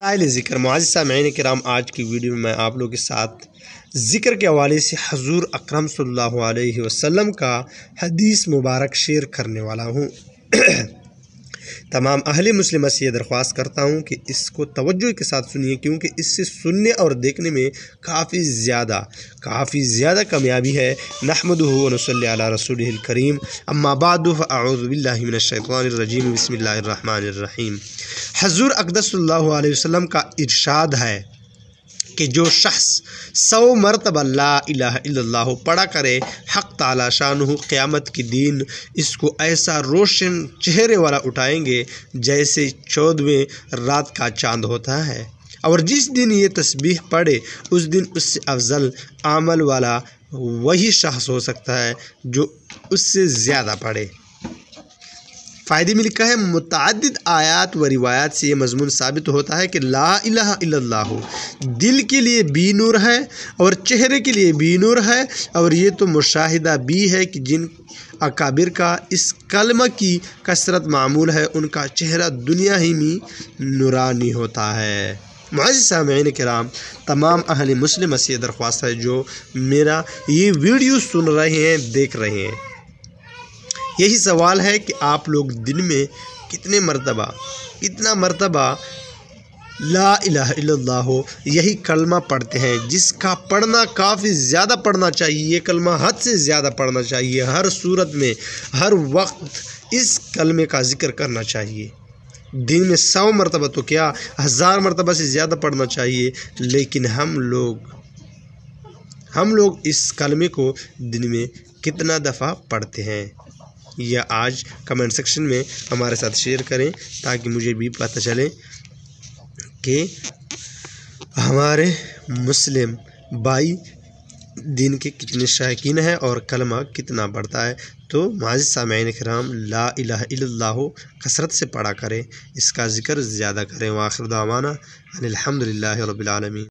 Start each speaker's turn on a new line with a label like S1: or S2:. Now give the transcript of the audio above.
S1: ذکر معزز سامعین کرام، آج کی ویڈیو میں آپ لوگوں کے ساتھ ذکر کے حوالے سے حضور اکرم صلی اللہ علیہ وسلم کا حدیث مبارک شیئر کرنے والا ہوں۔ تمام اہل مسلمہ سے یہ درخواست کرتا ہوں کہ اس کو توجہ کے ساتھ سنیے، کیونکہ اس سے سننے اور دیکھنے میں کافی زیادہ کامیابی ہے۔ نحمدہ و نصلی علی رسولہ الکریم، اما بعد فاعوذ باللہ من الشیطان الرجیم، بسم اللہ الرحمن الرحیم۔ حضور اقدس صلی اللہ علیہ وسلم کا ارشاد ہے کہ جو شخص 100 مرتبہ لا الہ الا اللہ پڑھا کرے، حق تعالی شانہ قیامت کے دن اس کو ایسا روشن چہرے والا اٹھائیں گے جیسے 14ویں رات کا چاند ہوتا ہے، اور جس دن یہ تسبیح پڑھے اس دن اس سے افضل عمل والا وہی شخص ہو سکتا ہے جو اس سے زیادہ پڑھے۔ فائدے میں لکھا ہے، متعدد آیات و روایات سے یہ مضمون ثابت ہوتا ہے کہ لا الہ الا اللہ دل کے لیے بھی نور ہے اور چہرے کے لیے بھی نور ہے، اور یہ تو مشاہدہ بھی ہے کہ جن اکابر کا اس کلمہ کی کثرت معمول ہے ان کا چہرہ دنیا ہی میں نورانی ہوتا ہے۔ معزز سامعین کرام، تمام اہل مسلمہ سے یہ درخواست ہے جو میرا یہ ویڈیو سن رہے ہیں، دیکھ رہے ہیں، یہی سوال ہے کہ آپ لوگ دن میں کتنا مرتبہ لا الہ الا اللہ یہی کلمہ پڑھتے ہیں، جس کا پڑھنا کافی زیادہ پڑھنا چاہیے۔ یہ کلمہ حد سے زیادہ پڑھنا چاہیے، ہر صورت میں ہر وقت اس کلمے کا ذکر کرنا چاہیے۔ دن میں 100 مرتبہ تو کیا 1000 مرتبہ سے زیادہ پڑھنا چاہیے، لیکن ہم لوگ اس کلمے کو دن میں کتنا دفعہ پڑھتے ہیں، یا آج کمنٹ سیکشن میں ہمارے ساتھ شیئر کریں تاکہ مجھے بھی پتہ چلے کہ ہمارے مسلم بھائی دین کے کتنے شائقین ہیں اور کلمہ کتنا پڑھتا ہے۔ تو معزز سامعین کرام، لا الہ الا اللہ کثرت سے پڑھا کریں، اس کا ذکر زیادہ کریں۔ وآخر دعوانا ان الحمد للہ رب العالمین۔